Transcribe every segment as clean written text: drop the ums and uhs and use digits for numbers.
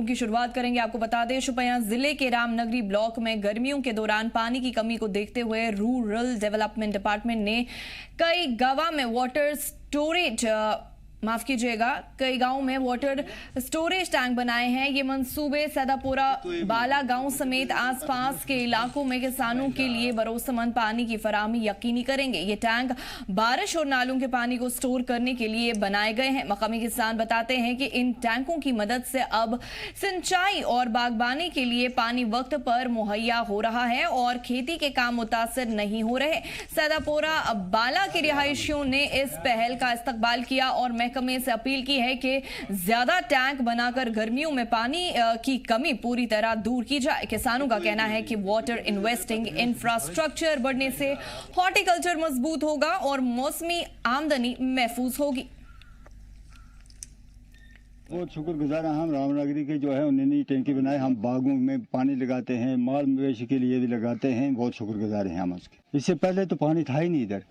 की शुरुआत करेंगे। आपको बता दें शोपियां जिले के रामनगरी ब्लॉक में गर्मियों के दौरान पानी की कमी को देखते हुए रूरल डेवलपमेंट डिपार्टमेंट ने कई कई गांवों में वाटर स्टोरेज टैंक बनाए हैं। ये मंसूबे सैदापुरा बाला गांव समेत आसपास के इलाकों में किसानों के लिए भरोसेमंद पानी की फराहमी यकीनी करेंगे। ये टैंक बारिश और नालों के पानी को स्टोर करने के लिए बनाए गए हैं। मकामी किसान बताते हैं कि इन टैंकों की मदद से अब सिंचाई और बागबानी के लिए पानी वक्त पर मुहैया हो रहा है और खेती के काम मुतासर नहीं हो रहे। सैदापुरा बाला के रिहायशियों ने इस पहल का इस्तकबाल किया और महकमे से अपील की है कि ज्यादा टैंक बनाकर गर्मियों में पानी की कमी पूरी तरह दूर की जाए। किसानों का कहना है कि वाटर इन्वेस्टिंग इंफ्रास्ट्रक्चर बढ़ने से हॉर्टिकल्चर मजबूत होगा और मौसमी आमदनी महफूज होगी। बहुत शुक्रगुजार हैं हम रामनगरी के जो है उन्होंने टैंकी बनाए। हम बागों में पानी लगाते हैं, माल मवेशी के लिए भी लगाते हैं। बहुत शुक्रगुजार हैं हम उसके। इससे पहले तो पानी था ही नहीं, इधर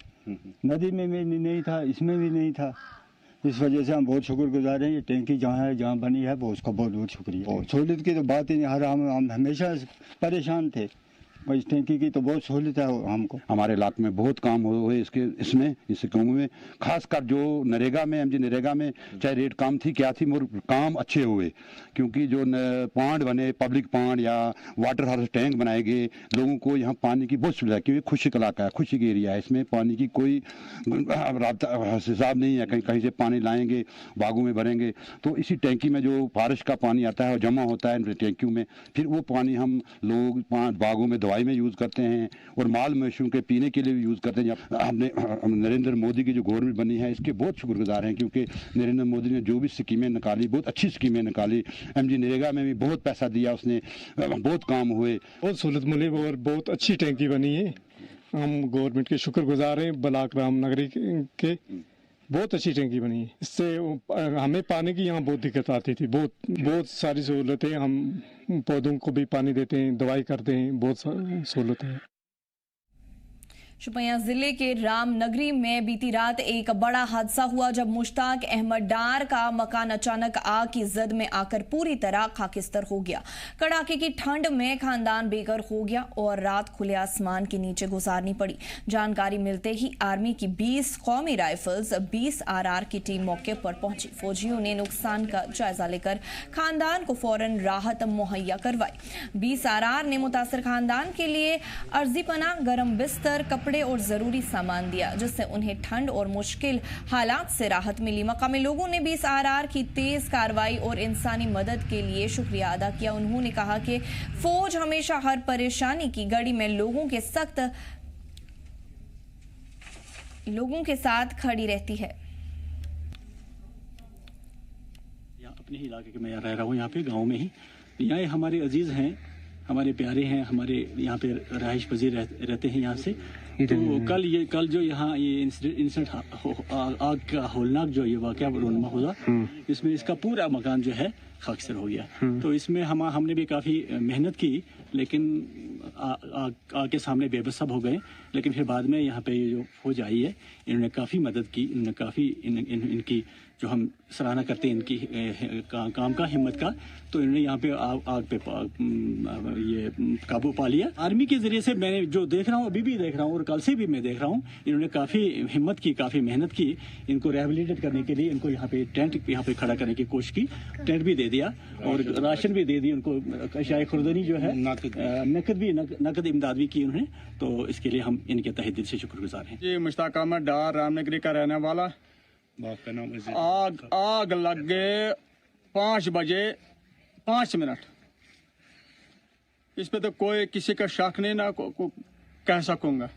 नदी में भी नहीं था, इसमें भी नहीं था। इस वजह से हम बहुत शुक्रगुजार हैं। ये टैंकी जहाँ है, जहाँ बनी है, वो उसका बहुत बहुत शुक्रिया। और सहूलियत की तो बात ही नहीं, हम हमेशा परेशान थे। इस टैंकी की तो बहुत सहूलियत है हमको। हमारे इलाके में बहुत काम हुए इस गाँव में, खासकर जो नरेगा में एमजी नरेगा में चाहे रेट कम थी क्या थी, मगर काम अच्छे हुए। क्योंकि जो पॉन्ड बने, पब्लिक पॉन्ड या वाटर हाउस टैंक बनाए गए, लोगों को यहाँ पानी की बहुत सुविधा है। क्योंकि खुशी का इलाका है, खुशी का एरिया है, इसमें पानी की कोई हिसाब नहीं है। कहीं से पानी लाएंगे, बागों में भरेंगे, तो इसी टैंकी में जो बारिश का पानी आता है और जमा होता है इन टैंकियों में, फिर वो पानी हम लोग बागों में दवाई में यूज करते हैं और माल मवेशियों के पीने के लिए भी यूज करते हैं। हमने नरेंद्र मोदी की जो गवर्नमेंट बनी है इसके बहुत शुक्रगुजार हैं, क्योंकि नरेंद्र मोदी ने जो भी स्कीमें निकाली, बहुत अच्छी स्कीमें निकाली। एमजी नरेगा में भी बहुत पैसा दिया उसने, बहुत काम हुए, बहुत सहूलत मिली और बहुत अच्छी टैंकी बनी है। हम गवर्नमेंट के शुक्रगुजार हैं, ब्लॉक रामनगरी के बहुत अच्छी टैंकी बनी है। इससे हमें पानी की यहाँ बहुत दिक्कत आती थी। बहुत सारी सहूलतें, हम पौधों को भी पानी देते हैं, दवाई करते हैं, बहुत सहूलतें हैं। शोपियां जिले के रामनगरी में बीती रात एक बड़ा हादसा हुआ जब मुश्ताक अहमद डार का मकान अचानक आग की जद में आकर पूरी तरह खाकिस्तर हो गया। कड़ाके की ठंड में खानदान बेघर हो गया और रात खुले आसमान के नीचे गुजारनी पड़ी। जानकारी मिलते ही आर्मी की 20 कौमी राइफल्स 20 आरआर की टीम मौके पर पहुंची। फौजियों ने नुकसान का जायजा लेकर खानदान को फौरन राहत मुहैया करवाई। 20 आरआर ने मुतासर खानदान के लिए अर्जी पनाह, गर्म बिस्तर, कपड़े और जरूरी सामान दिया, जिससे उन्हें ठंड और मुश्किल हालात से राहत मिली। मकामी लोगों ने 20 आरआर की तेज कार्रवाई और इंसानी मदद के लिए शुक्रिया अदा किया। उन्होंने कहा कि फौज हमेशा हर परेशानी की घड़ी में लोगों के साथ खड़ी रहती है। अपने ही इलाके के मैं रह रहा हूँ, यहाँ पे गाँव में ही। यहाँ हमारे अजीज हैं, हमारे प्यारे हैं, हमारे यहाँ पे रहाइश पजीर रहते हैं यहाँ से। तो कल जो यहाँ ये इंसिडेंट आग का होलनाक जो ये वाकया रोनमा हुआ, इसमें इसका पूरा मकान जो है खाकसर हो गया। तो इसमें हमने भी काफ़ी मेहनत की, लेकिन आग के सामने बेबस सब हो गए। लेकिन फिर बाद में यहाँ पे ये जो फौज आई है, इन्होंने काफ़ी मदद की, इन्होंने काफ़ी इनकी जो हम सराहना करते हैं इनकी काम का, हिम्मत का। तो इन्होंने यहाँ पे आग पे ये काबू पा लिया। आर्मी के जरिए से मैंने जो देख रहा हूँ, अभी भी देख रहा हूँ और कल से भी मैं देख रहा हूँ, इन्होंने काफ़ी हिम्मत की, काफ़ी मेहनत की। इनको रिहेबिलिटेट करने के लिए इनको यहाँ पे टेंट यहाँ पे खड़ा करने की कोशिश की, टेंट भी दे दिया और राशन भी दे दिया उनको। शायद खुर्दनी जो है नकद इमदाद भी की उन्होंने। तो इसके लिए हम इनके तहे दिल से शुक्रगुजार हैं। ये मुश्ताक अहमद डार रामनगरी का रहने वाला। आग लग गए 5 बजे 5 मिनट। इस पे तो कोई किसी का शक नहीं, ना कह सकूंगा।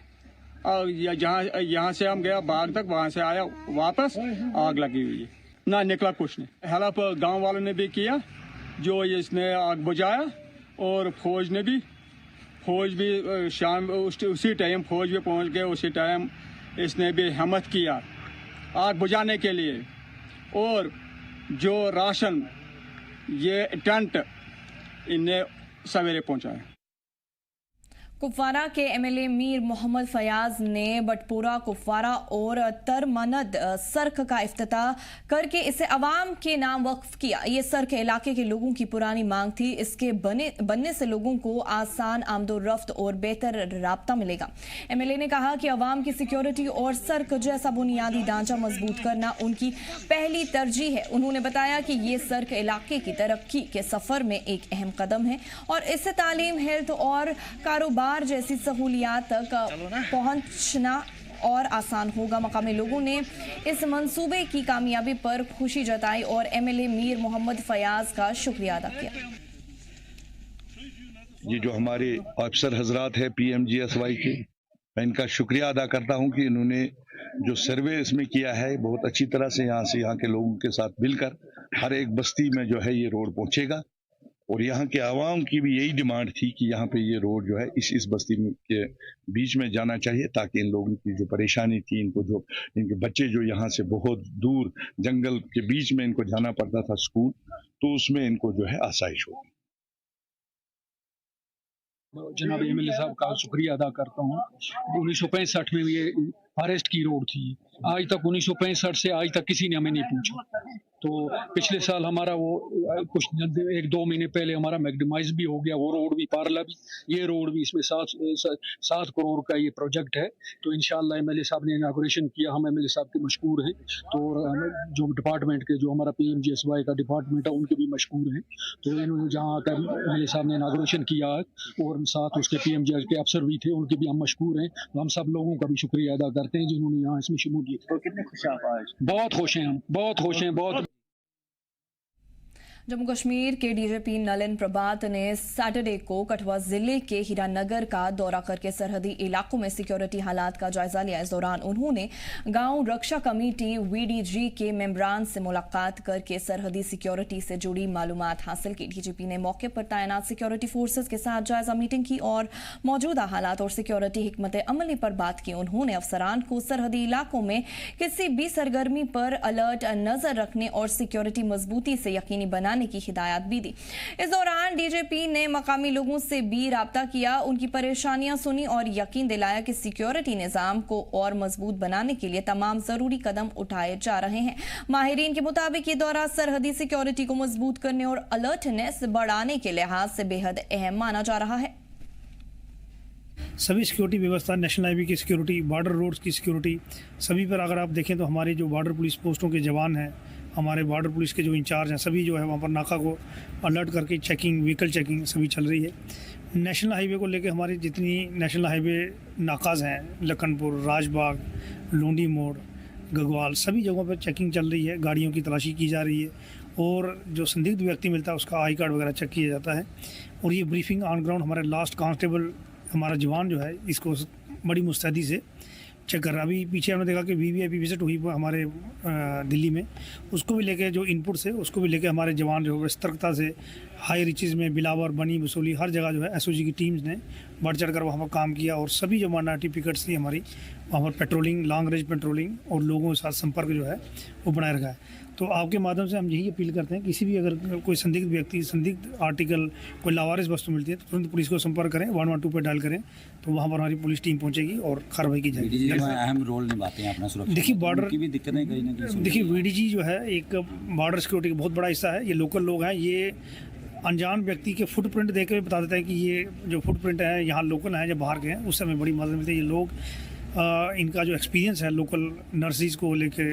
यहाँ से हम गया बाग तक, वहां से आया वापस, आग लगी हुई है, ना निकला कुछ नहीं। हेल्प गांव वालों ने भी किया, जो इसने आग बुझाया, और फौज भी शाम उसी टाइम फौज भी पहुंच गए। उसी टाइम इसने भी हिम्मत किया आग बुझाने के लिए। और जो राशन, ये टेंट इन्हें सवेरे पहुंचाया। कुपवारा के एमएलए मीर मोहम्मद फयाज ने बटपुरा, कुपवारा और तरमनद सड़क का इफ्तिताह करके इसे अवाम के नाम वक्फ किया। ये सड़क इलाके के लोगों की पुरानी मांग थी। इसके बनने से लोगों को आसान आमदोरफ्त और बेहतर राब्ता मिलेगा। एमएलए ने कहा कि अवाम की सिक्योरिटी और सड़क जैसा बुनियादी ढांचा मजबूत करना उनकी पहली तरजीह है। उन्होंने बताया कि ये सड़क इलाके की तरक्की के सफर में एक अहम कदम है और इससे तालीम, हेल्थ और कारोबार जैसी सहूलियात तक पहुंचना और आसान होगा। मकामी लोगों ने इस मंसूबे की कामयाबी पर खुशी जताई और एमएलए मीर मोहम्मद फयाज का शुक्रिया अदा किया। ये जो हमारे अफसर हजरात है PMGSY के, मैं इनका शुक्रिया अदा करता हूं कि इन्होंने जो सर्वे इसमें किया है बहुत अच्छी तरह से यहाँ के लोगों के साथ मिलकर हर एक बस्ती में जो है ये रोड पहुंचेगा। और यहाँ के आवाम की भी यही डिमांड थी कि यहाँ पे ये रोड जो है इस बस्ती के बीच में जाना चाहिए, ताकि इन लोगों की जो परेशानी थी, इनको जो इनके बच्चे जो यहाँ से बहुत दूर जंगल के बीच में इनको जाना पड़ता था स्कूल, तो उसमें इनको जो है आसाइश होगी। जनाब एमएलए साहब का शुक्रिया अदा करता हूँ। 1965 में ये फॉरेस्ट की रोड थी। आज तक 1965 से आज तक किसी ने हमें नहीं पूछा। तो पिछले साल हमारा वो कुछ 1-2 महीने पहले हमारा मैग्डमाइज भी हो गया, वो रोड भी पारला भी, ये रोड भी। इसमें 7 करोड़ का ये प्रोजेक्ट है। तो इंशाअल्लाह एमएलए साहब ने इनागुरेशन किया। हम एमएलए साहब के मशकूर हैं। तो जो डिपार्टमेंट के जो हमारा PMGSY का डिपार्टमेंट है उनके भी मशकूर हैं। तो इन्होंने जहाँ का एमएलए साहब ने इनागुरेशन किया और साथ उसके PMGSY के अफसर भी थे, उनके भी हम मशकूर हैं। तो हम सब लोगों का भी शुक्रिया अदा करते हैं जिन्होंने यहाँ इसमें शमूलियत। तो कितने खुश आप आज? बहुत खुश हैं हम, बहुत खुश हैं, बहुत। जम्मू कश्मीर के DGP नलिन प्रभात ने सैटरडे को कठुआ जिले के हीरानगर का दौरा करके सरहदी इलाकों में सिक्योरिटी हालात का जायजा लिया। इस दौरान उन्होंने गांव रक्षा कमेटी VDG के मेंबरान से मुलाकात करके सरहदी सिक्योरिटी से जुड़ी मालूमात हासिल की। DGP ने मौके पर तैनात सिक्योरिटी फोर्सेस के साथ जायजा मीटिंग की और मौजूदा हालात और सिक्योरिटी हिकमत अमली पर बात की। उन्होंने अफसरान को सरहदी इलाकों में किसी भी सरगर्मी पर अलर्ट नजर रखने और सिक्योरिटी मजबूती से यकीनी बनाने की हिदायत भी दी। इस दौरान DGP ने मकामी लोगों से भी राब्ता किया, उनकी परेशानियां सुनी और यकीन दिलाया कि सिक्योरिटी निजाम को और मजबूत बनाने के लिए तमाम जरूरी कदम उठाए जा रहे हैं। माहिरीन के मुताबिक ये दौरा सरहदी सिक्योरिटी को मजबूत करने और अलर्टनेस बढ़ाने के लिहाज से बेहद अहम माना जा रहा है। सभी सिक्योरिटी व्यवस्था, नेशनल हाईवे की सिक्योरिटी, बॉर्डर रोड्स की सिक्योरिटी, सभी पर अगर आप देखें तो हमारे जो बॉर्डर पुलिस पोस्टों के जवान हैं, हमारे बॉर्डर पुलिस के जो इंचार्ज हैं, सभी जो है वहाँ पर नाका को अलर्ट करके चेकिंग, व्हीकल चेकिंग सभी चल रही है। नेशनल हाईवे को लेकर हमारी जितनी नेशनल हाईवे नाकाज हैं, लखनपुर, राजबाग, लोंडी मोड़, गगवाल, सभी जगहों पर चेकिंग चल रही है। गाड़ियों की तलाशी की जा रही है और जो संदिग्ध व्यक्ति मिलता है उसका आई कार्ड वगैरह चेक किया जाता है। और ये ब्रीफिंग ऑन ग्राउंड हमारे लास्ट कांस्टेबल, हमारा जवान जो है, इसको बड़ी मुस्तैदी से चेक कर रहा। अभी पीछे हमने देखा कि VVIP विजिट हुई हमारे दिल्ली में, उसको भी लेके जो इनपुट से उसको भी लेके हमारे जवान जो है सतर्कता से हाई रिचेज में, बिलावर, बनी, बसोली, हर जगह जो है SOG की टीम्स ने बढ़ चढ़ कर वहाँ पर काम किया। और सभी जो माइनॉरिटी पिकेट्स थी हमारी, वहाँ पर पेट्रोलिंग, लॉन्ग रेंज पेट्रोलिंग और लोगों के साथ संपर्क जो है वो बनाए रखा है। तो आपके माध्यम से हम यही अपील करते हैं, किसी भी अगर कोई संदिग्ध व्यक्ति, संदिग्ध आर्टिकल, कोई लावारिस वस्तु मिलती है तो तुरंत पुलिस को संपर्क करें, 112 पर डायल करें, तो वहाँ पर हमारी पुलिस टीम पहुँचेगी और कार्रवाई की जाएगी। अहम रोल निभाते हैं अपना सुरक्षा। देखिए बॉर्डर की भी दिक्कतें कहीं ना कहीं। देखिए VDG जो है एक बॉर्डर सिक्योरिटी का बहुत बड़ा हिस्सा है। ये लोकल लोग हैं, ये अनजान व्यक्ति के फुटप्रिंट देख कर बता देते हैं कि ये जो फुटप्रिंट है यहाँ लोकल हैं या बाहर के हैं, उससे हमें बड़ी मदद मिलती है। ये लोग इनका जो एक्सपीरियंस है लोकल नर्सिस को लेके,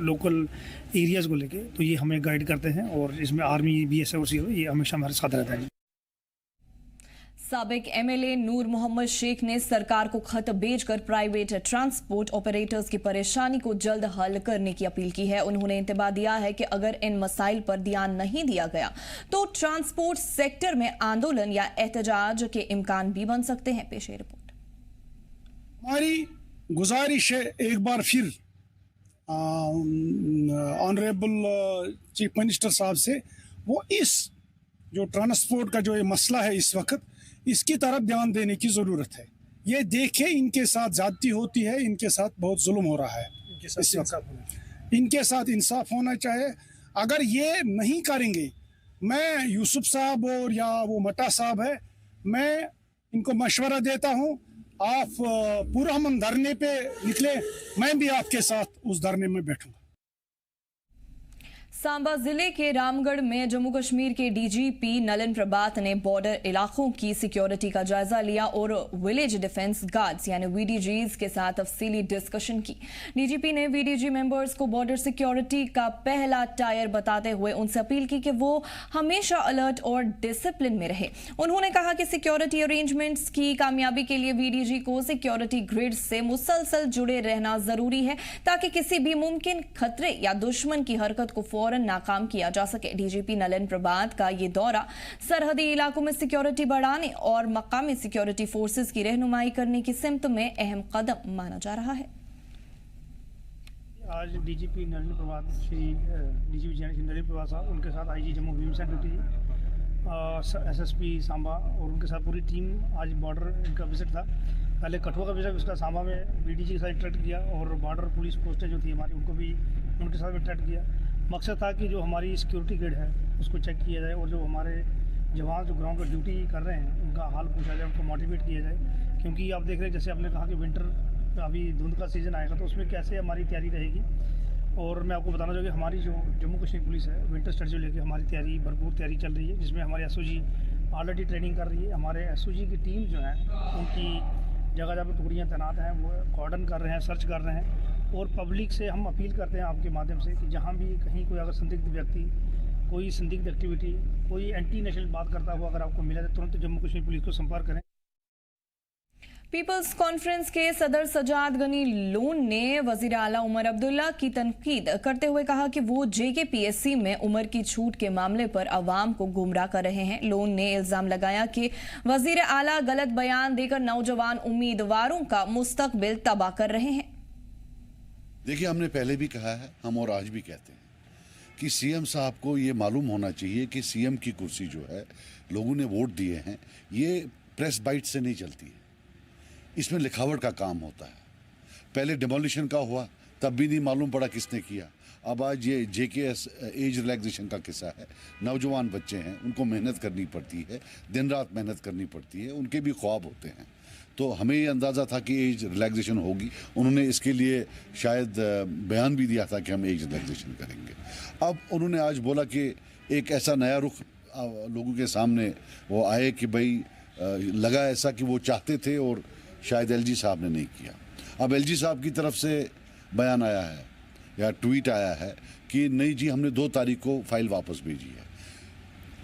लोकल एरियाज़ को लेके, तो ये हमें गाइड करते हैं और इसमें आर्मी, BSF और CO ये हमेशा हमारे साथ रहते हैं। साबिक MLA नूर मोहम्मद शेख ने सरकार को खत भेजकर प्राइवेट ट्रांसपोर्ट ऑपरेटर्स की परेशानी को जल्द हल करने की अपील की है। उन्होंने इंतबाह दिया है कि अगर इन मसाइल पर ध्यान नहीं दिया गया तो ट्रांसपोर्ट सेक्टर में आंदोलन या एहतजाज के इम्कान भी बन सकते हैं। पेश रिपोर्ट। हमारी गुजारिश है एक बार फिर ऑनरेबल चीफ मिनिस्टर साहब से, वो इस जो ट्रांसपोर्ट का जो ये मसला है इस वक्त, इसकी तरफ ध्यान देने की ज़रूरत है। ये देखें इनके साथ ज़्यादती होती है, इनके साथ बहुत जुल्म हो रहा है, इस वक्त इनके साथ इंसाफ होना चाहिए। अगर ये नहीं करेंगे, मैं यूसुफ साहब और या वो मटा साहब है, मैं इनको मशवरा देता हूँ, आप पुरअमन धरने पे निकले, मैं भी आपके साथ उस धरने में बैठूंगा। सांबा जिले के रामगढ़ में जम्मू कश्मीर के डीजीपी नलिन प्रभात ने बॉर्डर इलाकों की सिक्योरिटी का जायजा लिया और विलेज डिफेंस गार्ड्स यानी वीडीजीज के साथ तफसीली डिस्कशन की। डीजीपी ने वीडीजी मेंबर्स को बॉर्डर सिक्योरिटी का पहला टायर बताते हुए उनसे अपील की कि वो हमेशा अलर्ट और डिसिप्लिन में रहे। उन्होंने कहा कि सिक्योरिटी अरेंजमेंट्स की कामयाबी के लिए वीडीजी को सिक्योरिटी ग्रिड से मुसलसल जुड़े रहना जरूरी है ताकि किसी भी मुमकिन खतरे या दुश्मन की हरकत को फौरन नाकाम किया जा सके। डीजीपी नलिन प्रभात का ये दौरा सरहदी इलाकों में सिक्योरिटी बढ़ाने और मकामी सिक्योरिटी फोर्सेस की रहनुमाई करने की सिमत में अहम कदम माना जा रहा है। आज डीजीपी नलिन प्रभात डीजीपी नलिन प्रभात साहब, उनके साथ IG Jammu Bhimsen duty, SSP Samba और उनके साथ पूरी टीम आज बॉर्डर इनका विजिट था। पहले कठुआ का विजिट, उसका सांबा में बीडीजी के साथ इंटरेक्ट किया और बॉर्डर पुलिस पोस्टें जो थी हमारी उनको भी उनके साथ इंटरेक्ट किया। मकसद था कि जो हमारी सिक्योरिटी ग्रिड है उसको चेक किया जाए और जो हमारे जवान जो ग्राउंड पर ड्यूटी कर रहे हैं उनका हाल पूछा जाए, उनको मोटिवेट किया जाए। क्योंकि आप देख रहे हैं जैसे आपने कहा कि विंटर अभी धुंध का सीज़न आएगा तो उसमें कैसे हमारी तैयारी रहेगी। और मैं आपको बताना चाहूँगा कि हमारी जो जम्मू कश्मीर पुलिस है विंटर स्टडी लेकर हमारी तैयारी भरपूर तैयारी चल रही है, जिसमें हमारे एसओजी ऑलरेडी ट्रेनिंग कर रही है। हमारे एसओजी की टीम जो है उनकी जगह जगह पर टुकड़ियाँ तैनात हैं, वो कॉर्डन कर रहे हैं, सर्च कर रहे हैं। और पब्लिक से हम अपील करते हैं आपके माध्यम से कि जहाँ भी कहीं कोई अगर संदिग्ध व्यक्ति, कोई संदिग्ध एक्टिविटी, कोई एंटी नेशनल बात करता हुआ अगर आपको मिला तो तुरंत जम्मू कश्मीर पुलिस को संपर्क करें। पीपल्स कॉन्फ्रेंस के सदर सजाद गनी लोन ने वजीर आला उमर अब्दुल्ला की तनकीद करते हुए कहा कि वो जेकेपीएससी में उम्र की छूट के मामले पर अवाम को गुमराह कर रहे हैं। लोन ने इल्जाम लगाया कि वजीर आला गलत बयान देकर नौजवान उम्मीदवारों का मुस्तकबिल तबाह कर रहे हैं। देखिए, हमने पहले भी कहा है, हम और आज भी कहते हैं कि सीएम साहब को ये मालूम होना चाहिए कि सीएम की कुर्सी जो है लोगों ने वोट दिए हैं, ये प्रेस बाइट से नहीं चलती है, इसमें लिखावट का काम होता है। पहले डिमोलिशन का हुआ तब भी नहीं मालूम पड़ा किसने किया। अब आज ये जेकेएस एज रिलैक्सेशन का किस्सा है। नौजवान बच्चे हैं, उनको मेहनत करनी पड़ती है, दिन रात मेहनत करनी पड़ती है, उनके भी ख्वाब होते हैं। तो हमें ये अंदाज़ा था कि एज रिलैक्सेशन होगी, उन्होंने इसके लिए शायद बयान भी दिया था कि हम एज रिलैक्सेशन करेंगे। अब उन्होंने आज बोला कि एक ऐसा नया रुख लोगों के सामने वो आए कि भाई लगा ऐसा कि वो चाहते थे और शायद एलजी साहब ने नहीं किया। अब एलजी साहब की तरफ से बयान आया है या ट्वीट आया है कि नहीं जी, हमने 2 तारीख को फाइल वापस भेजी है।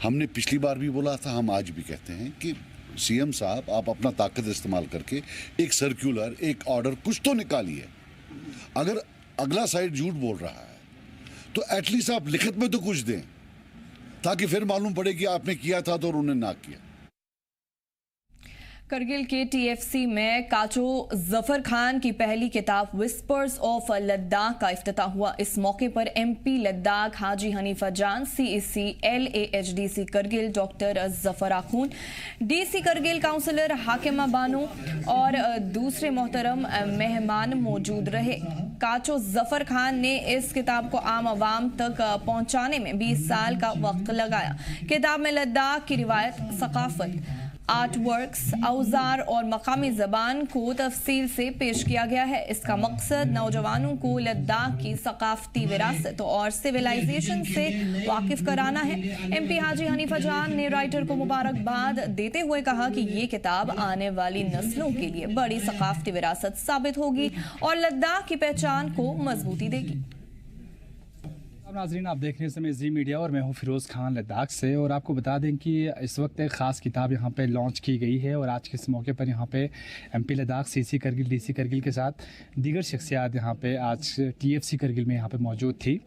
हमने पिछली बार भी बोला था, हम आज भी कहते हैं कि सीएम साहब आप अपना ताकत इस्तेमाल करके एक सर्कुलर, एक ऑर्डर कुछ तो निकालिए। अगर अगला साइड झूठ बोल रहा है तो एटलीस्ट आप लिखित में तो कुछ दें ताकि फिर मालूम पड़े कि आपने किया था तो उन्होंने ना किया। करगिल के टीएफसी में काचो जफर खान की पहली किताब विस्पर्स ऑफ लद्दाख का इफ्तिताह हुआ। इस मौके पर एमपी लद्दाख हाजी हनीफा जान, CEC LAHDC Kargil doctor Zafar आखून, डीसी करगिल काउंसलर हाकिमा बानो और दूसरे मोहतरम मेहमान मौजूद रहे। काचो जफर खान ने इस किताब को आम आवाम तक पहुंचाने में 20 साल का वक्त लगाया। किताब में लद्दाख की रिवायत, सकाफत, आर्ट वर्क्स, औजार और मकामी जबान को तफसील से पेश किया गया है। इसका मकसद नौजवानों को लद्दाख की सकाफती विरासत और सिविलाइजेशन से वाकिफ कराना है। एमपी हाजी हनीफा जान ने राइटर को मुबारकबाद देते हुए कहा कि ये किताब आने वाली नस्लों के लिए बड़ी सकाफती विरासत साबित होगी और लद्दाख की पहचान को मजबूती देगी। नाज़रीन, आप देख रहे हैं इस समय जी मीडिया और मैं हूं फिरोज़ खान लद्दाख से। और आपको बता दें कि इस वक्त एक ख़ास किताब यहां पे लॉन्च की गई है और आज के इस मौके पर यहां पे MP Ladakh, CC Kargil, DC Kargil के साथ दीगर शख्सियात यहां पे आज टीएफसी करगिल में यहां पे मौजूद थी।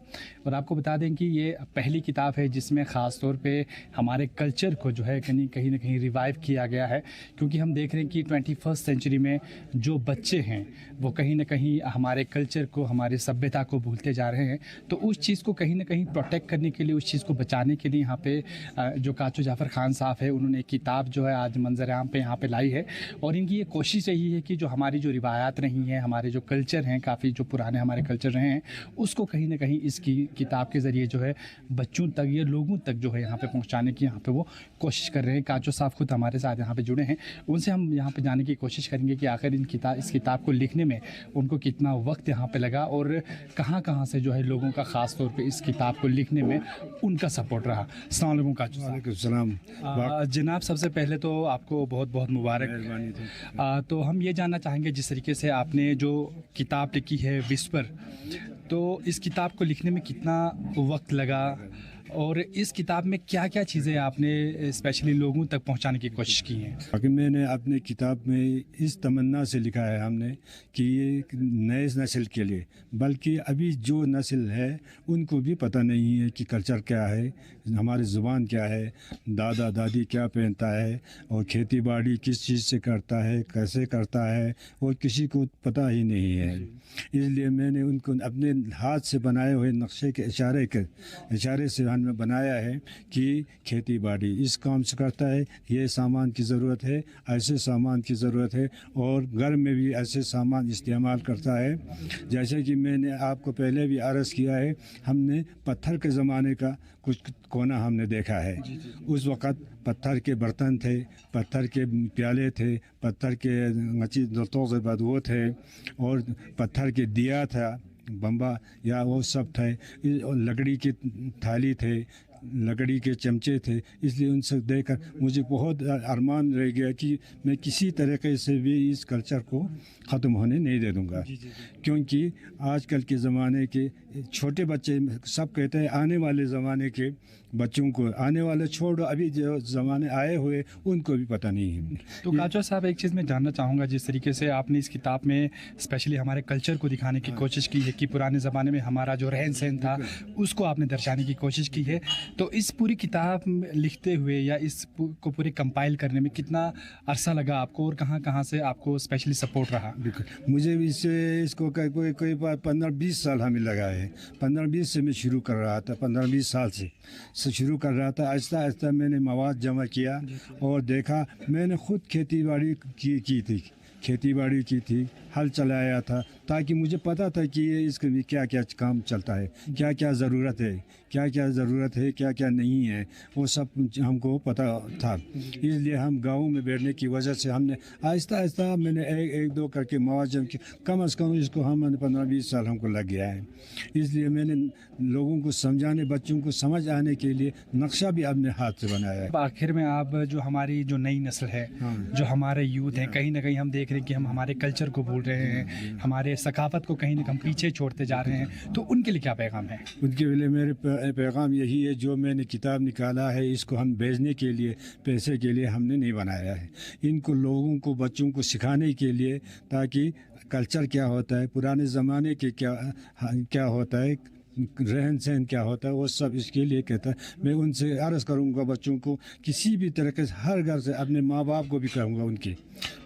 और आपको बता दें कि ये पहली किताब है जिसमें ख़ास तौर पर हमारे कल्चर को जो है कहीं ना कहीं रिवाइव किया गया है, क्योंकि हम देख रहे हैं कि 21st सेंचुरी में जो बच्चे हैं वो कहीं ना कहीं हमारे कल्चर को, हमारी सभ्यता को भूलते जा रहे हैं। तो उस चीज़ को कहीं ना कहीं प्रोटेक्ट करने के लिए, उस चीज़ को बचाने के लिए यहाँ पे जो काचू जाफ़र खान साहब है, उन्होंने एक किताब जो है आज मंजर आम पे यहाँ पे लाई है। और इनकी ये कोशिश रही है कि जो हमारी जो रिवायात रही हैं, हमारे जो कल्चर हैं, काफ़ी जो पुराने हमारे कल्चर रहे हैं, उसको कहीं ना कहीं इसकी किताब के ज़रिए जो है बच्चों तक, ये लोगों तक जो है यहाँ पे पहुँचाने की यहाँ पे वो कोशिश कर रहे हैं। काचू साहब खुद हमारे साथ यहाँ पे जुड़े हैं, उनसे हम यहाँ पे जाने की कोशिश करेंगे कि आखिर इस किताब को लिखने में उनको कितना वक्त यहाँ पे लगा और कहाँ से जो है लोगों का ख़ास तौर पे इस किताब को लिखने में उनका सपोर्ट रहा। अस्सलाम वालेकुम काचू साहब। जनाब, सबसे पहले तो आपको बहुत बहुत मुबारक। तो हम ये जानना चाहेंगे, जिस तरीके से आपने जो किताब लिखी है विस्पर, तो इस किताब को लिखने में कितना वक्त लगा और इस किताब में क्या क्या चीज़ें आपने स्पेशली लोगों तक पहुंचाने की कोशिश की हैं? बाकी मैंने अपनी किताब में इस तमन्ना से लिखा है हमने कि ये नए नस्ल के लिए, बल्कि अभी जो नस्ल है उनको भी पता नहीं है कि कल्चर क्या है, हमारी ज़ुबान क्या है, दादा दादी क्या पहनता है और खेती बाड़ी किस चीज़ से करता है, कैसे करता है, और किसी को पता ही नहीं है। इसलिए मैंने उनको अपने हाथ से बनाए हुए नक्शे के इशारे से हमने बनाया है कि खेती बाड़ी इस काम से करता है, ये सामान की ज़रूरत है, ऐसे सामान की ज़रूरत है, और घर में भी ऐसे सामान इस्तेमाल करता है। जैसे कि मैंने आपको पहले भी अर्ज़ किया है, हमने पत्थर के ज़माने का कुछ कोना हमने देखा है। उस वक़्त पत्थर के बर्तन थे, पत्थर के प्याले थे, पत्थर के दस्तों से बदबू थे, और पत्थर के दिया था, बम्बा या वो सब थे, लकड़ी की थाली थे, लकड़ी के चमचे थे। इसलिए उनसे देखकर मुझे बहुत अरमान रह गया कि मैं किसी तरीके से भी इस कल्चर को ख़त्म होने नहीं दे दूँगा, क्योंकि आजकल के ज़माने के छोटे बच्चे सब कहते हैं आने वाले ज़माने के बच्चों को, आने वाले छोड़ अभी जो ज़माने आए हुए उनको भी पता नहीं है। तो काचू साहब, एक चीज़ मैं जानना चाहूँगा, जिस तरीके से आपने इस किताब में स्पेशली हमारे कल्चर को दिखाने की कोशिश की है कि पुराने ज़माने में हमारा जो रहन सहन था उसको आपने दर्शाने की कोशिश की है, तो इस पूरी किताब लिखते हुए या इस को पूरे कंपाइल करने में कितना अरसा लगा आपको और कहाँ से आपको स्पेशली सपोर्ट रहा? मुझे इसको कोई 15-20 साल हमें लगा है। 15-20 से मैं शुरू कर रहा था, 15-20 साल से शुरू कर रहा था। आहिस्ता आहिस्ता मैंने मवाद जमा किया और देखा। मैंने खुद खेती बाड़ी की थी, हल चलाया था, ताकि मुझे पता था कि ये इसके लिए क्या क्या काम चलता है, क्या क्या ज़रूरत है, क्या क्या नहीं है, वो सब हमको पता था। इसलिए हम गाँव में बैठने की वजह से हमने आहिस्ता आहिस्ता मैंने एक दो करके मवाजम की, कम से कम इसको हम 15-20 साल हमको लग गया है। इसलिए मैंने लोगों को समझाने, बच्चों को समझ आने के लिए नक्शा भी अपने हाथ से बनाया है। आखिर में आप जो हमारी जो नई नस्ल है, जो हमारे यूथ हैं, कहीं ना कहीं हम देख रहे हैं कि हम हमारे कल्चर को भूल रहे हैं, हमारे सकाफत को कहीं ना कहीं पीछे छोड़ते जा रहे हैं, तो उनके लिए क्या पैगाम है? उनके लिए मेरे पैगाम यही है, जो मैंने किताब निकाला है इसको हम भेजने के लिए, पैसे के लिए हमने नहीं बनाया है। इनको लोगों को, बच्चों को सिखाने के लिए, ताकि कल्चर क्या होता है, पुराने ज़माने के क्या होता है, रहन सहन क्या होता है, वो सब इसके लिए कहता है। मैं उनसे अर्ज़ करूँगा बच्चों को किसी भी तरीके से, हर घर से, अपने माँ बाप को भी कहूँगा, उनके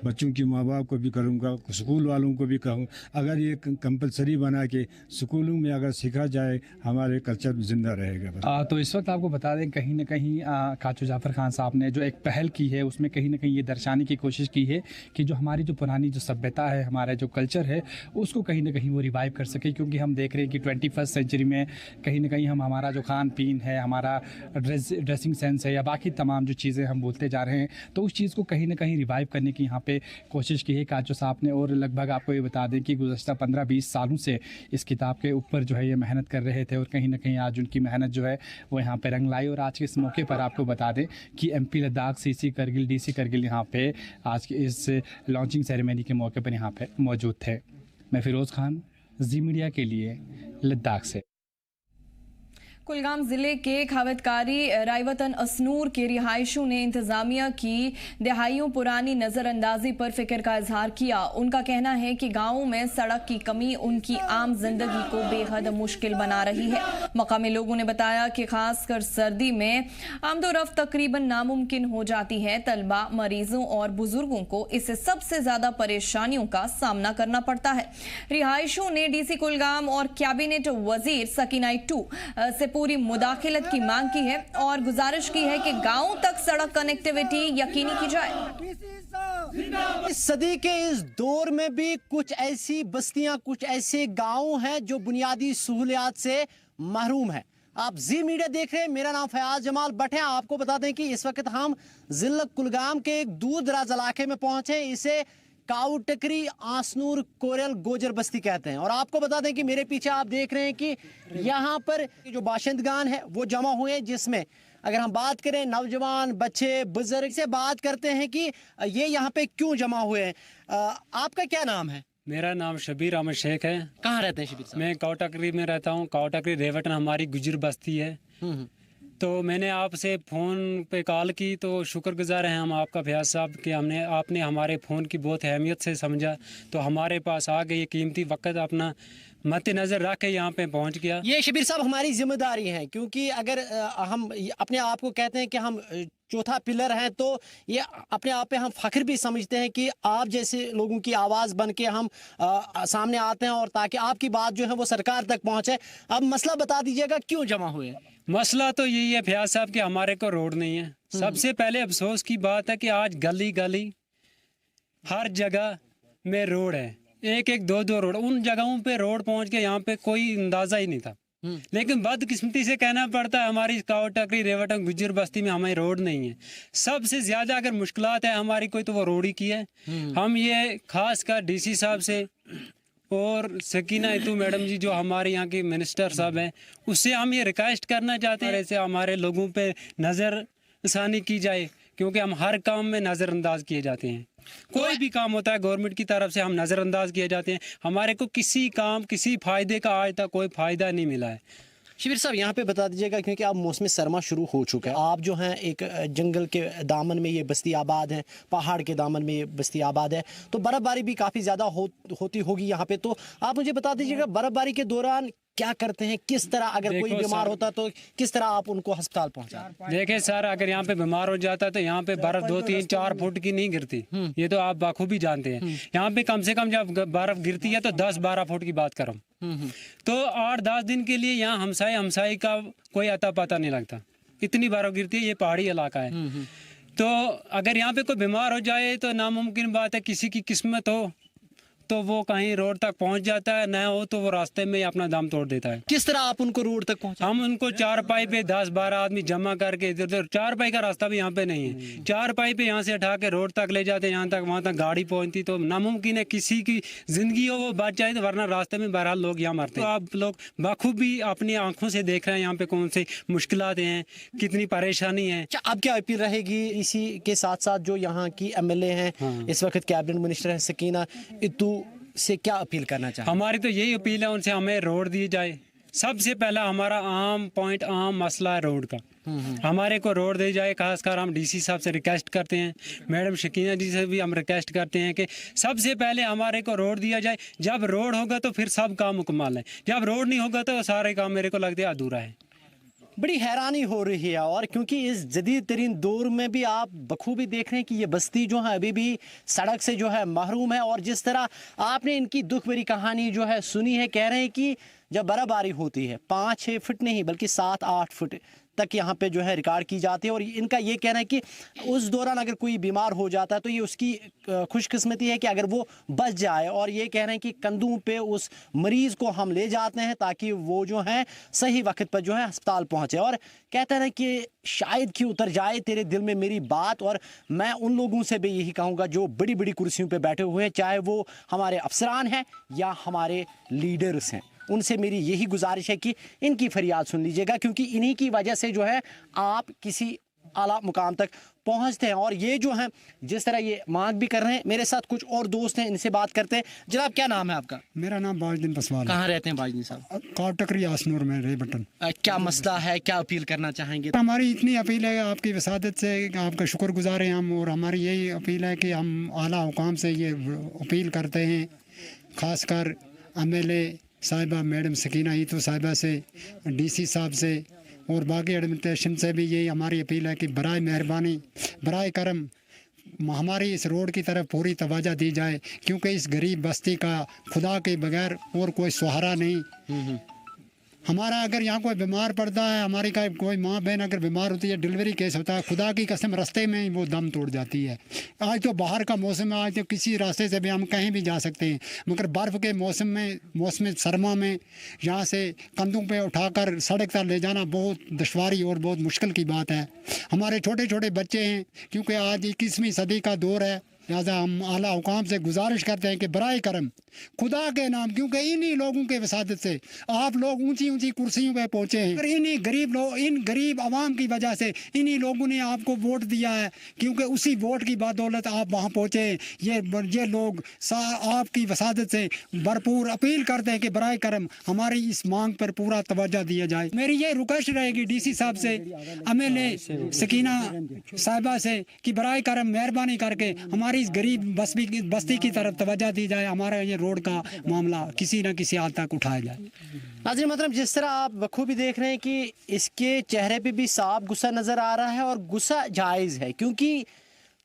बच्चों के माँ बाप को भी करूँगा, स्कूल वालों को भी कहूँ, अगर ये कंपलसरी बना के स्कूलों में अगर सीखा जाए, हमारे कल्चर जिंदा रहेगा। तो इस वक्त आपको बता दें, कहीं ना कहीं काचू जाफ़र खान साहब ने जो एक पहल की है, उसमें कहीं ना कहीं ये दर्शाने की कोशिश की है कि जो हमारी जो पुरानी जो सभ्यता है, हमारा जो कल्चर है, उसको कहीं ना कहीं वो रिवाइव कर सके। क्योंकि हम देख रहे हैं कि 21st सेंचुरी में कहीं ना कहीं हम हमारा जो खान पीन है, हमारा ड्रेसिंग सेंस है, या बाकी तमाम जो चीज़ें हम बोलते जा रहे हैं, तो उस चीज़ को कहीं ना कहीं रिवाइव करने की यहाँ पे कोशिश की है काचू साहब ने। और लगभग आपको ये बता दें कि गुज़श्ता 15-20 सालों से इस किताब के ऊपर जो है ये मेहनत कर रहे थे, और कहीं ना कहीं आज उनकी मेहनत जो है वो यहाँ पे रंग लाई। और आज के इस मौके पर आपको बता दें कि MP Ladakh CC Kargil DC Kargil यहाँ पे आज के इस लॉन्चिंग सेरेमनी के मौके पर यहाँ पे मौजूद थे। मैं फिरोज़ खान, जी मीडिया के लिए, लद्दाख से। कुलगाम जिले के खावतकारी रायवतन असनूर के रिहायशियों ने इंतजामिया की दहाइयों पुरानी नजरअंदाजी पर फिक्र का इजहार किया। उनका कहना है कि गांवों में सड़क की कमी उनकी आम जिंदगी को बेहद मुश्किल बना रही है। मकामी लोगों ने बताया कि खासकर सर्दी में आमदोरफ्त तकरीबन नामुमकिन हो जाती है। तलबा, मरीजों और बुजुर्गों को इससे सबसे ज्यादा परेशानियों का सामना करना पड़ता है। रिहायशियों ने डीसी कुलगाम और कैबिनेट वजीर सकीना टू से पूरी मुदाखलत की मांग की है और गुजारिश की है कि गांव तक सड़क कनेक्टिविटी यकीनी की जाए। इस सदी के इस दौर में भी कुछ ऐसी बस्तियां, कुछ ऐसे गांव हैं जो बुनियादी सहूलियात से महरूम है। आप जी मीडिया देख रहे हैं, मेरा नाम फयाज जमाल भट्ट है। आपको बता दें कि इस वक्त हम जिला कुलगाम के एक दूर दराज इलाके में पहुंचे। इसे काउटकरी आसनूर कोरल गोजर बस्ती कहते हैं। और आपको बता दें कि मेरे पीछे आप देख रहे हैं कि यहाँ पर जो बाशिंदगान है वो जमा हुए हैं, जिसमें अगर हम बात करें नौजवान, बच्चे, बुजुर्ग से बात करते हैं कि ये यहाँ पे क्यों जमा हुए हैं। आपका क्या नाम है? मेरा नाम शबीर अहमद शेख है। कहाँ रहते हैं शबीर साहब? मैं काउटकरी में रहता हूँ। काउटकरी रेवटन हमारी गुजर बस्ती है। तो मैंने आपसे फ़ोन पे कॉल की तो शुक्रगुजार हैं हम आपका फयाज साहब कि आपने हमारे फ़ोन की बहुत अहमियत से समझा, तो हमारे पास आ गए। ये कीमती वक्त अपना मद्देनज़र रख के यहाँ पे पहुँच गया। ये शबीर साहब हमारी जिम्मेदारी है, क्योंकि अगर हम अपने आप को कहते हैं कि हम चौथा पिलर हैं, तो ये अपने आप पे हम फ़ख्र भी समझते हैं कि आप जैसे लोगों की आवाज़ बन के हम सामने आते हैं और ताकि आपकी बात जो है वो सरकार तक पहुँचे। अब मसला बता दीजिएगा क्यों जमा हुए? मसला तो यही है फयाज साहब कि हमारे को रोड नहीं है। सबसे पहले अफसोस की बात है कि आज गली गली हर जगह में रोड है, एक एक दो दो रोड। उन जगहों पे रोड पहुंच के यहाँ पे कोई अंदाजा ही नहीं था। लेकिन बदकिस्मती से कहना पड़ता है हमारी काउटकरी रेवटन गुजर बस्ती में हमारी रोड नहीं है। सबसे ज्यादा अगर मुश्किलात है हमारी कोई तो वो रोड ही की है। हम ये खास कर डीसी साहब से और सकीना इतू मैडम जी जो हमारे यहाँ के मिनिस्टर साहब हैं, उससे हम ये रिक्वेस्ट करना चाहते हैं ऐसे हमारे लोगों पे नज़रसानी की जाए, क्योंकि हम हर काम में नज़रअंदाज किए जाते हैं। कोई भी काम होता है गवर्नमेंट की तरफ से हम नज़रअंदाज किए जाते हैं। हमारे को किसी काम, किसी फ़ायदे का आज तक कोई फ़ायदा नहीं मिला है। शबीर साहब यहाँ पे बता दीजिएगा, क्योंकि अब मौसम सरमा शुरू हो चुका है। आप जो हैं एक जंगल के दामन में ये बस्ती आबाद है, पहाड़ के दामन में ये बस्ती आबाद है, तो बर्फ़बारी भी काफ़ी ज़्यादा होती होगी यहाँ पे। तो आप मुझे बता दीजिएगा बर्फ़बारी के दौरान क्या करते हैं, किस तरह अगर कोई बीमार होता तो किस तरह आप उनको अस्पताल पहुँचा? देखिए सर, अगर यहाँ पे बीमार हो जाता तो यहाँ पे बर्फ 2, 3, 4 फुट की नहीं गिरती। ये तो आप बाखूबी जानते हैं। यहाँ पे कम से कम जब बर्फ गिरती है तो 10-12 फुट की बात करूँ तो 8-10 दिन के लिए यहाँ हमसाई का कोई अता पता नहीं लगता, इतनी बर्फ गिरती है। ये पहाड़ी इलाका है। तो अगर यहाँ पे कोई बीमार हो जाए तो नामुमकिन बात है, किसी की किस्मत हो तो वो कहीं रोड तक पहुंच जाता है, ना हो तो वो रास्ते में अपना दम तोड़ देता है। किस तरह आप उनको रोड तक पहुंचा? हम उनको 4 पाई पे 10-12 आदमी जमा करके इधर उधर, 4 पाई का रास्ता भी यहाँ पे नहीं है, 4 पाई पे यहाँ से उठा के रोड तक ले जाते, यहाँ तक वहाँ तक गाड़ी पहुँचती तो नामुमकिन है किसी की जिंदगी हो वो बच जाए, तो वरना रास्ते में बहरहाल लोग यहाँ मरते हैं। तो आप लोग बखूबी अपनी आंखों से देख रहे हैं यहाँ पे कौन सी मुश्किलात हैं, कितनी परेशानी है। अब क्या अपील रहेगी इसी के साथ साथ जो यहाँ की MLA हैं, इस वक्त कैबिनेट मिनिस्टर है सकीना इतू, से क्या अपील करना चाहिए? हमारी तो यही अपील है उनसे, हमें रोड दी जाए। सबसे पहला हमारा आम मसला है रोड का, हमारे को रोड दी जाए। खासकर हम डीसी साहब से रिक्वेस्ट करते हैं, मैडम शकीना जी से भी हम रिक्वेस्ट करते हैं कि सबसे पहले हमारे को रोड दिया जाए। जब रोड होगा तो फिर सब काम मुकम्मल है, जब रोड नहीं होगा तो सारे काम मेरे को लगता है अधूरा है। बड़ी हैरानी हो रही है, और क्योंकि इस जदीद तरीन दौर में भी आप बखूबी देख रहे हैं कि ये बस्ती जो है अभी भी सड़क से जो है महरूम है। और जिस तरह आपने इनकी दुख भरी कहानी जो है सुनी है, कह रहे हैं कि जब बर्फबारी होती है 5-6 फुट नहीं बल्कि 7-8 फुट तक यहाँ पे जो है रिकॉर्ड की जाती है। और इनका ये कहना है कि उस दौरान अगर कोई बीमार हो जाता है तो ये उसकी खुशकिस्मती है कि अगर वो बच जाए। और ये कह रहे हैं कि कंधों पे उस मरीज़ को हम ले जाते हैं ताकि वो जो है सही वक्त पर जो है अस्पताल पहुँचे। और कहते हैं कि शायद कि उतर जाए तेरे दिल में मेरी बात। और मैं उन लोगों से भी यही कहूँगा जो बड़ी बड़ी कुर्सियों पर बैठे हुए हैं, चाहे वो हमारे अफसरान हैं या हमारे लीडर्स हैं, उनसे मेरी यही गुजारिश है कि इनकी फरियाद सुन लीजिएगा, क्योंकि इन्हीं की वजह से जो है आप किसी आला मुकाम तक पहुंचते हैं। और ये जो है जिस तरह ये मांग भी कर रहे हैं, मेरे साथ कुछ और दोस्त हैं, इनसे बात करते हैं। जनाब क्या नाम है आपका? मेरा नाम बाजुद्दीन पसवाल। कहाँ रहते हैं बाजुद्दीन साहब? काटकरी आसनूर में रे बटन। क्या मसला है, क्या अपील करना चाहेंगे? हमारी इतनी अपील है आपकी वसादत से, आपका शुक्रगुजार हैं हम, और हमारी यही अपील है कि हम आला हुकाम से ये अपील करते हैं, ख़ासकर MLA साहिबा मैडम सकीना ईतो साहिबा से, DC साहब से और बाकी एडमिनिस्ट्रेशन से भी यही हमारी अपील है कि बराए मेहरबानी बराए करम हमारी इस रोड की तरफ पूरी तवज्जो दी जाए, क्योंकि इस गरीब बस्ती का खुदा के बगैर और कोई सहारा नहीं। हमारा अगर यहाँ कोई बीमार पड़ता है, हमारी कोई माँ बहन अगर बीमार होती है, डिलीवरी केस होता है, खुदा की कसम रास्ते में ही वो दम तोड़ जाती है। आज तो बाहर का मौसम है, आज तो किसी रास्ते से भी हम कहीं भी जा सकते हैं, मगर बर्फ़ के मौसम सरमा में यहाँ से कंधों पे उठाकर सड़क तक ले जाना बहुत दुश्वारी और बहुत मुश्किल की बात है। हमारे छोटे छोटे बच्चे हैं, क्योंकि आज 21वीं सदी का दौर है, लिहाजा हम आला हुकाम से गुजारिश करते हैं कि बराए करम खुदा के नाम, क्योंकि इन्हीं लोगों के वसादत से आप लोग ऊंची ऊंची कुर्सियों पे पहुँचे हैं, इन्हीं गरीब लोग, इन गरीब आवाम की वजह से इन्हीं लोगों ने आपको वोट दिया है, क्योंकि उसी वोट की बदौलत आप वहाँ पहुँचे हैं। ये लोग आपकी वसादत से भरपूर अपील करते हैं कि बराए करम हमारी इस मांग पर पूरा तवज्जो दिया जाए। मेरी ये रिक्वेस्ट रहेगी DC साहब से, MLA सकीना साहिबा से कि बराए करम मेहरबानी करके हमारी इस गरीब बस्ती की तरफ तवज्जो दी जाए, हमारा ये रोड का मामला किसी न किसी हद तक उठाया जाए। नाज़रीन मतलब जिस तरह आप बखूबी देख रहे हैं कि इसके चेहरे पे भी साफ गुस्सा नज़र आ रहा है, और गुस्सा जायज़ है, क्योंकि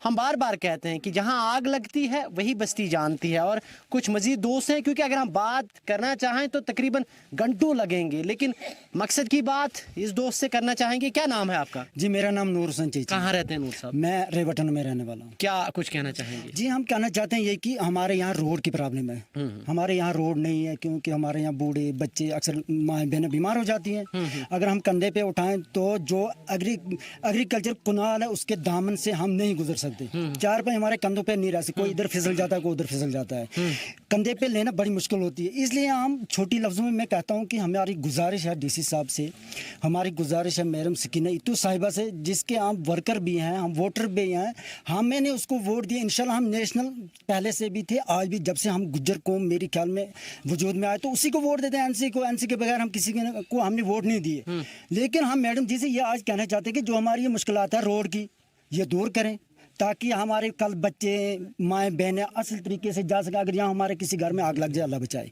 हम बार बार कहते हैं कि जहां आग लगती है वही बस्ती जानती है। और कुछ मज़ीद दोस्त हैं, क्योंकि अगर हम बात करना चाहें तो तकरीबन घंटों लगेंगे, लेकिन मकसद की बात इस दोस्त से करना चाहेंगे। क्या नाम है आपका? जी मेरा नाम नूर हुसैन चेची। कहाँ रहते हैं नूर साहब? मैं रेवटन में रहने वाला हूँ। क्या कुछ कहना चाहेंगे? जी हम कहना चाहते हैं ये कि हमारे यहाँ रोड की प्रॉब्लम है, हमारे यहाँ रोड नहीं है, क्योंकि हमारे यहाँ बूढ़े बच्चे अक्सर माएँ बहनें बीमार हो जाती हैं। अगर हम कंधे पे उठाएं तो जो एग्रीकल्चर कुनाल है उसके दामन से हम नहीं गुजर सकते। चार पे हमारे कंधों पे नहीं रह सकते, कोई इधर फिसल जाता है, कोई उधर फिसल जाता है, कंधे पे लेना बड़ी मुश्किल होती है। इसलिए हम छोटी लफ्ज़ों में मैं कहता हूँ कि हमारी गुजारिश है DC साहब से, हमारी गुजारिश है मैडम सकीना ईतो साहिबा से, जिसके हम वर्कर भी हैं, हम वोटर भी हैं, मैंने उसको वोट दिया। इंशाल्लाह हम नेशनल पहले से भी थे, आज भी, जब से हम गुज्जर कौम मेरे ख्याल में वजूद में आए तो उसी को वोट देते हैं, NC के बगैर हम किसी को हमने वोट नहीं दिए। लेकिन हम मैडम जी से ये आज कहना चाहते हैं कि जो हमारी ये मुश्किलात है रोड की, ये दूर करें, ताकि हमारे कल बच्चे माएँ बहनें असल तरीके से जा सकें। अगर यहाँ हमारे किसी घर में आग लग जाए, अल्लाह बचाए,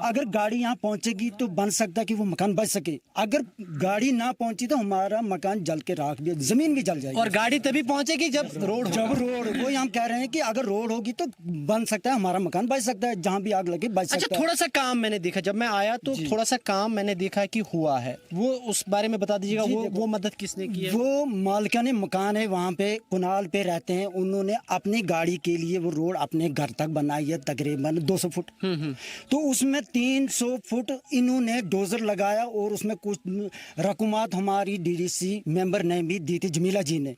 अगर गाड़ी यहाँ पहुँचेगी तो बन सकता है कि वो मकान बच सके। अगर गाड़ी ना पहुँची तो हमारा मकान जल के राख भी, ज़मीन भी जल जाएगी। और गाड़ी तभी पहुँचेगी जब रोड वही हम कह रहे हैं कि अगर रोड होगी तो बन सकता है, हमारा मकान बच सकता है, जहाँ भी आग लगे बच सकता है। अच्छा, थोड़ा सा काम मैंने देखा, जब मैं आया तो थोड़ा सा काम मैंने देखा कि हुआ है, वो उस बारे में बता दीजिएगा। वो मदद किसने की है? वो मालिकाने मकान है, वहाँ पे कुनाल पे रहते हैं, उन्होंने अपनी गाड़ी के लिए वो रोड अपने घर तक बनाई है, तकरीबन 200 फुट। तो उसमें 300 फुट इन्होंने डोजर लगाया, और उसमें कुछ रकूमात हमारी DDC मेंबर ने भी दी थी, जमीला जी ने,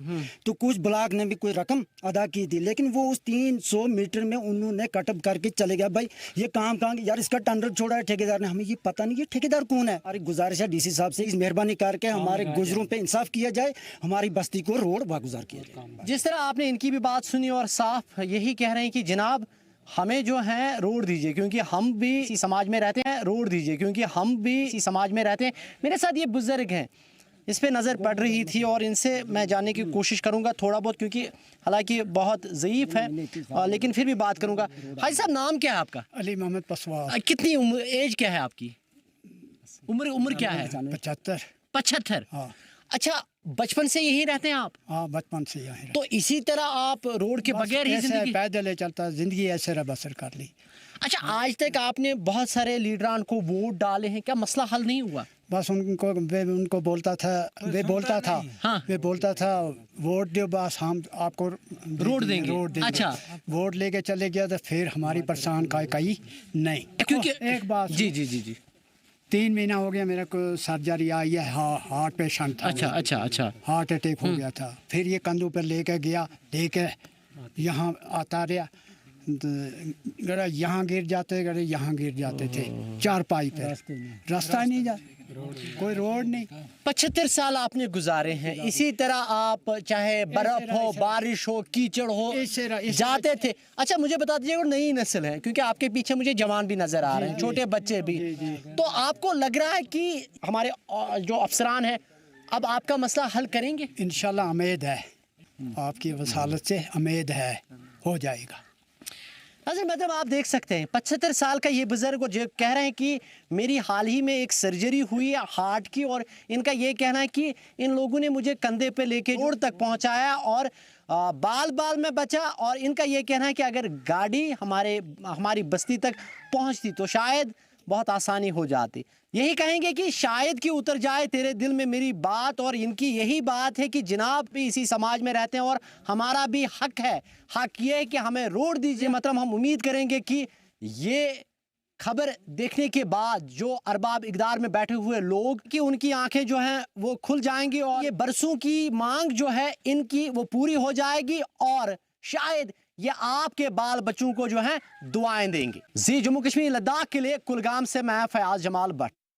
तो कुछ ब्लॉक ने भी कोई रकम अदा की थी, लेकिन वो उस 300 मीटर में उन्होंने कटअप करके चले गया। भाई ये काम कहाँ, यार इसका टेंडर छोड़ा है ठेकेदार ने, हमें ये पता नहीं ये ठेकेदार कौन है। हमारी गुजारिश है DC साहब से, इस मेहरबानी करके हमारे गुजरों पे इंसाफ किया जाए, हमारी बस्ती को रोड बागुजार किया जाए। जिस तरह आपने इनकी भी बात सुनी और साफ यही कह रहे हैं कि जनाब हमें जो है रोड दीजिए, क्योंकि हम भी इसी समाज में रहते हैं, रोड दीजिए क्योंकि हम भी इसी समाज में रहते हैं। मेरे साथ ये बुजुर्ग हैं, इस पे नज़र पड़ रही थी और इनसे मैं जानने की कोशिश करूंगा थोड़ा बहुत, क्योंकि हालांकि बहुत ज़ईफ़ है, लेकिन फिर भी बात करूंगा। हाजी साहब नाम क्या है आपका? अली मोहम्मद पसवाल। कितनी एज क्या है आपकी? उम्र क्या है? 75। हाँ। अच्छा, बचपन से यही रहते हैं आप? हाँ, बचपन से यही। तो इसी तरह आप रोड के बगैर ही जिंदगी पैदल चलता, जिंदगी ऐसे बसर कर ली। अच्छा, आज तक आपने बहुत सारे लीडरान को वोट डाले हैं, क्या मसला हल नहीं हुआ? बस उनको बोलता था, वे बोलता था वोट दो, बस हम आपको रोड देंगे। अच्छा, वोट लेके चले गया तो फिर हमारी परेशान कहीं नहीं, क्योंकि एक बात जी 3 महीना हो गया मेरे को सर्जरी आई है, हार्ट पेशेंट था। अच्छा, हार्ट अटैक हो गया था। फिर ये कंधों पर लेके गया, लेके यहाँ आता रहा, गड़ा यहाँ गिर जाते, गड़े यहाँ गिर जाते थे, 4 पाइप है, रास्ता ही नहीं जा, कोई रोड नहीं। 75 साल आपने गुजारे हैं इसी तरह, आप चाहे बर्फ हो, बारिश हो, कीचड़ हो, जाते थे। अच्छा मुझे बता दीजिए, वो नई नस्ल है, क्योंकि आपके पीछे मुझे जवान भी नजर आ रहे हैं, छोटे बच्चे भी, तो आपको लग रहा है कि हमारे जो अफसरान हैं अब आपका मसला हल करेंगे? इंशाल्लाह उम्मीद है, आपकी वसालत से उम्मीद है हो जाएगा। मतलब आप देख सकते हैं 75 साल का ये बुजुर्ग जो कह रहे हैं कि मेरी हाल ही में एक सर्जरी हुई है हार्ट की, और इनका ये कहना है कि इन लोगों ने मुझे कंधे पे लेके रोड तक पहुंचाया और बाल बाल में बचा, और इनका ये कहना है कि अगर गाड़ी हमारी बस्ती तक पहुंचती तो शायद बहुत आसानी हो जाती। यही कहेंगे कि शायद कि उतर जाए तेरे दिल में मेरी बात, और इनकी यही बात है कि जनाब भी इसी समाज में रहते हैं और हमारा भी हक है, हक ये है कि हमें रोड दीजिए। मतलब हम उम्मीद करेंगे कि ये खबर देखने के बाद जो अरबाब इक़दार में बैठे हुए लोग कि उनकी आंखें जो हैं वो खुल जाएंगी, और ये बरसों की मांग जो है इनकी वो पूरी हो जाएगी, और शायद ये आपके बाल बच्चों को जो है दुआएं देंगे। जी जम्मू कश्मीर लद्दाख के लिए कुलगाम से मैं फयाज जमाल भट्ट।